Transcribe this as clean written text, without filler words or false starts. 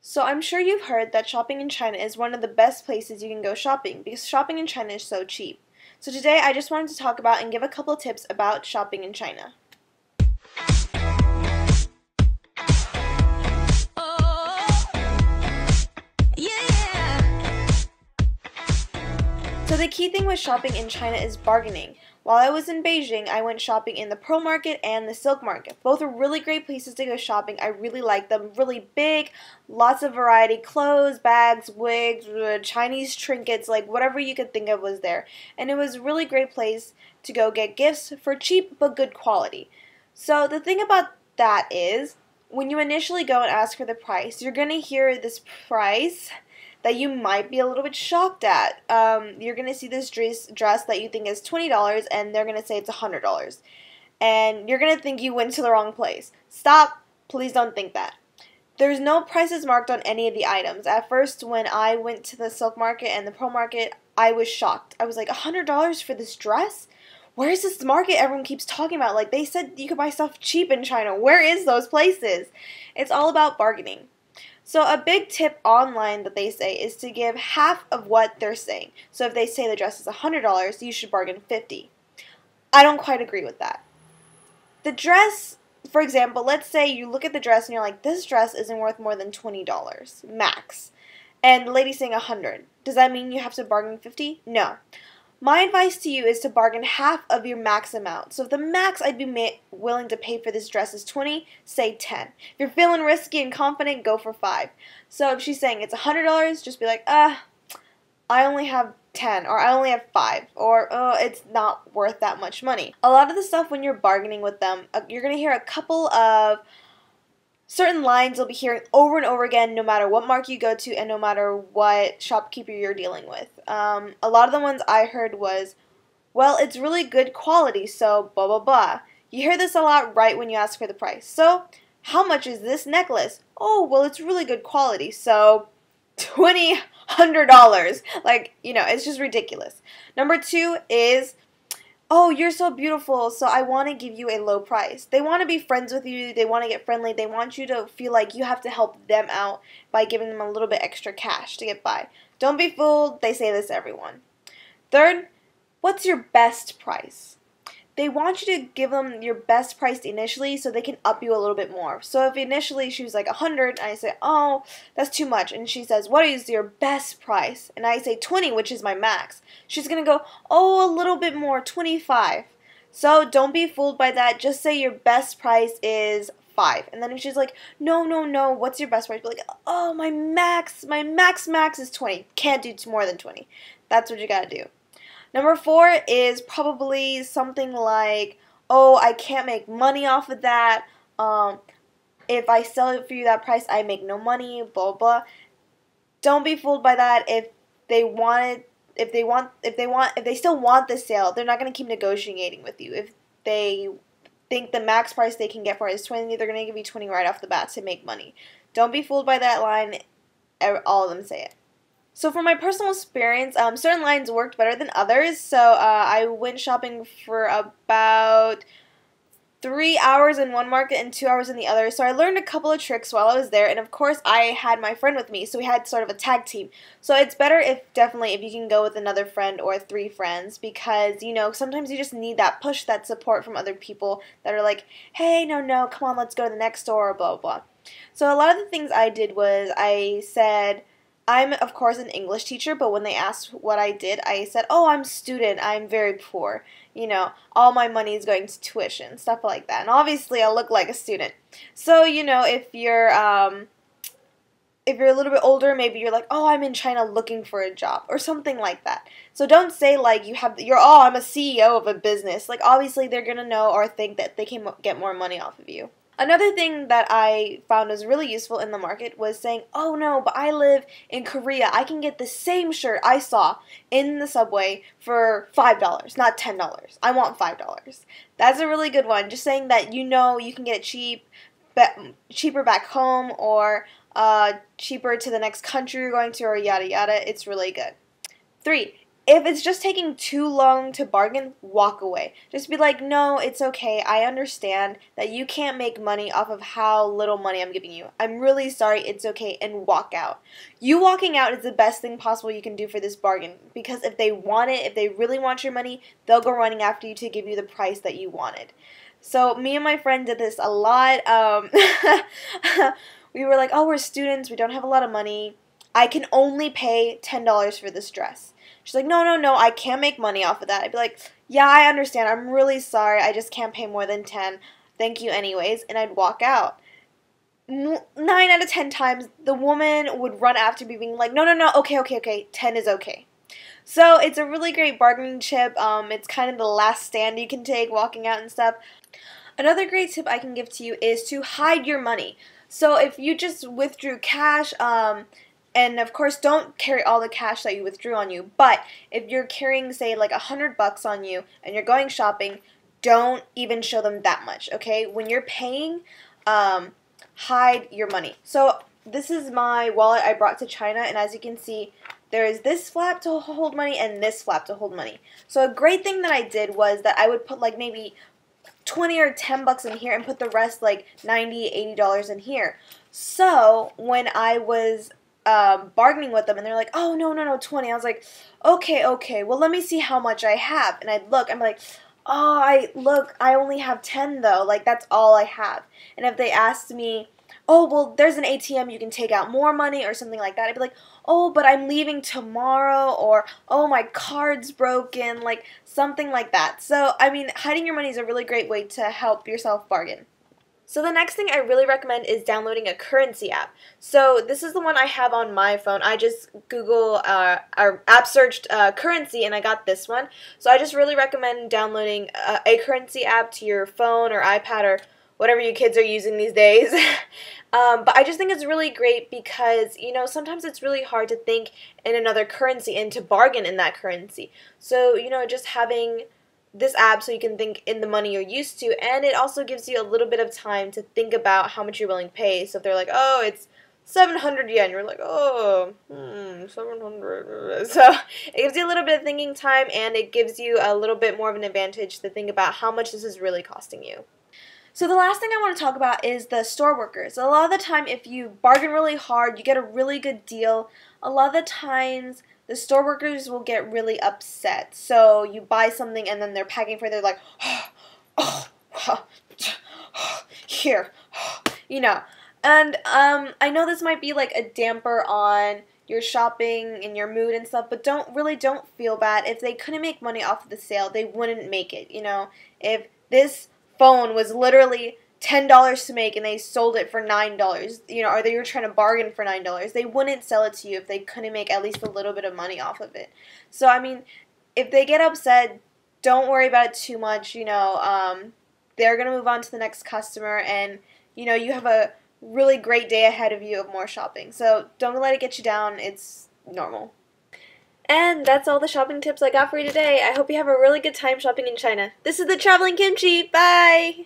So I'm sure you've heard that shopping in China is one of the best places you can go shopping because shopping in China is so cheap. So today I just wanted to talk about and give a couple tips about shopping in China. So the key thing with shopping in China is bargaining. While I was in Beijing, I went shopping in the Pearl Market and the Silk Market. Both are really great places to go shopping. I really like them. Really big, lots of variety, clothes, bags, wigs, Chinese trinkets, like whatever you could think of was there. And it was a really great place to go get gifts for cheap but good quality. So the thing about that is, when you initially go and ask for the price, you're going to hear this price that you might be a little bit shocked at. You're going to see this dress that you think is $20 and they're going to say it's $100. And you're going to think you went to the wrong place. Stop. Please don't think that. There's no prices marked on any of the items. At first, when I went to the Silk Market and the Pearl Market, I was shocked. I was like, $100 for this dress? Where is this market everyone keeps talking about? Like, they said you could buy stuff cheap in China. Where is those places? It's all about bargaining. So a big tip online that they say is to give half of what they're saying. So if they say the dress is $100, you should bargain $50. I don't quite agree with that. The dress, for example, let's say you look at the dress and you're like, this dress isn't worth more than $20 max. And the lady's saying $100. Does that mean you have to bargain $50? No. My advice to you is to bargain half of your max amount. So if the max I'd be willing to pay for this dress is $20, say $10. If you're feeling risky and confident, go for $5. So if she's saying it's $100, just be like, I only have 10, or I only have 5, or it's not worth that much money. A lot of the stuff when you're bargaining with them, you're going to hear a couple of certain lines you'll be hearing over and over again no matter what market you go to and no matter what shopkeeper you're dealing with. A lot of the ones I heard was, well, it's really good quality, so blah, blah, blah. You hear this a lot right when you ask for the price. So, how much is this necklace? Oh, well, it's really good quality, so $2,100. Like, it's just ridiculous. Number 2 is, oh, you're so beautiful, so I want to give you a low price. They want to be friends with you. They want to get friendly. They want you to feel like you have to help them out by giving them a little bit extra cash to get by. Don't be fooled. They say this to everyone. Third, what's your best price? They want you to give them your best price initially so they can up you a little bit more. So if initially she was like 100 and I say, oh, that's too much, and she says, what is your best price? And I say 20, which is my max. She's going to go, oh, a little bit more, 25. So don't be fooled by that. Just say your best price is 5. And then if she's like, no, no, no, what's your best price? Be like, oh, my max is 20. Can't do more than 20. That's what you got to do. Number 4 is probably something like, oh, I can't make money off of that. If I sell it for you that price, I make no money, blah, blah. Don't be fooled by that. If they still want the sale, they're not going to keep negotiating with you. If they think the max price they can get for it is 20, they're going to give you 20 right off the bat to make money. Don't be fooled by that line. All of them say it. So for my personal experience, certain lines worked better than others. So I went shopping for about 3 hours in one market and 2 hours in the other. So I learned a couple of tricks while I was there. And of course, I had my friend with me. So we had sort of a tag team. So it's better definitely if you can go with another friend or 3 friends. Because, sometimes you just need that push, that support from other people that are like, hey, no, come on, let's go to the next store, blah, blah, blah. So a lot of the things I did was I said, I'm, of course, an English teacher, but when they asked what I did, I said, oh, I'm a student, I'm very poor, all my money is going to tuition, stuff like that, and obviously I look like a student. So, if you're a little bit older, maybe you're like, oh, I'm in China looking for a job, or something like that. So don't say, like, I'm a CEO of a business. Like, obviously they're gonna know or think that they can get more money off of you. Another thing that I found was really useful in the market was saying, oh no, but I live in Korea. I can get the same shirt I saw in the subway for $5, not $10. I want $5. That's a really good one. Just saying that you can get it cheaper back home or cheaper to the next country you're going to or yada yada. It's really good. 3. if it's just taking too long to bargain, walk away. Just be like, no, it's okay. I understand that you can't make money off of how little money I'm giving you. I'm really sorry. It's okay. And walk out. You walking out is the best thing possible you can do for this bargain. Because if they want it, if they really want your money, they'll go running after you to give you the price that you wanted. So me and my friend did this a lot. We were like, oh, we're students. We don't have a lot of money. I can only pay $10 for this dress. She's like, no, no, no, I can't make money off of that. I'd be like, yeah, I understand. I'm really sorry. I just can't pay more than 10. Thank you anyways. And I'd walk out. 9 out of 10 times, the woman would run after me being like, no, no, no, okay, 10 is okay. So it's a really great bargaining chip. It's kind of the last stand you can take walking out and stuff. Another great tip I can give to you is to hide your money. So if you just withdrew cash, and of course, don't carry all the cash that you withdrew on you. But if you're carrying, say, like $100 on you and you're going shopping, don't even show them that much, okay? When you're paying, hide your money. So this is my wallet I brought to China, and as you can see, there is this flap to hold money and this flap to hold money. So a great thing that I did was that I would put like maybe 20 or 10 bucks in here and put the rest like $90, $80 in here. So when I was bargaining with them and they're like, oh, no, 20. I was like, okay, well, let me see how much I have. And I'd look, I'm like, oh, I only have 10 though. Like, that's all I have. And if they asked me, oh, well, there's an ATM, you can take out more money or something like that, I'd be like, oh, but I'm leaving tomorrow, or, oh, my card's broken, like, something like that. So, I mean, hiding your money is a really great way to help yourself bargain. So the next thing I really recommend is downloading a currency app. So this is the one I have on my phone. I just Google or app searched currency and I got this one. So I just really recommend downloading a currency app to your phone or iPad or whatever you kids are using these days. But I just think it's really great because, you know, sometimes it's really hard to think in another currency and to bargain in that currency. So, you know, just having this app so you can think in the money you're used to, and it also gives you a little bit of time to think about how much you're willing to pay. So if they're like, oh, it's 700 yen, you're like, oh, 700. So it gives you a little bit of thinking time, and it gives you a little bit more of an advantage to think about how much this is really costing you. So the last thing I want to talk about is the store workers. A lot of the time, if you bargain really hard, you get a really good deal. A lot of the times, the store workers will get really upset. So you buy something and then they're packing for it, they're like, here, you know. And I know this might be like a damper on your shopping and your mood and stuff, but don't feel bad. If they couldn't make money off of the sale, they wouldn't make it, you know. If this phone was literally $10 to make and they sold it for $9, you know, or they were trying to bargain for $9, they wouldn't sell it to you if they couldn't make at least a little bit of money off of it. So, I mean, if they get upset, don't worry about it too much, you know. They're going to move on to the next customer, and, you know, you have a really great day ahead of you of more shopping. So don't let it get you down. It's normal. And that's all the shopping tips I got for you today. I hope you have a really good time shopping in China. This is the Traveling Kimchi. Bye!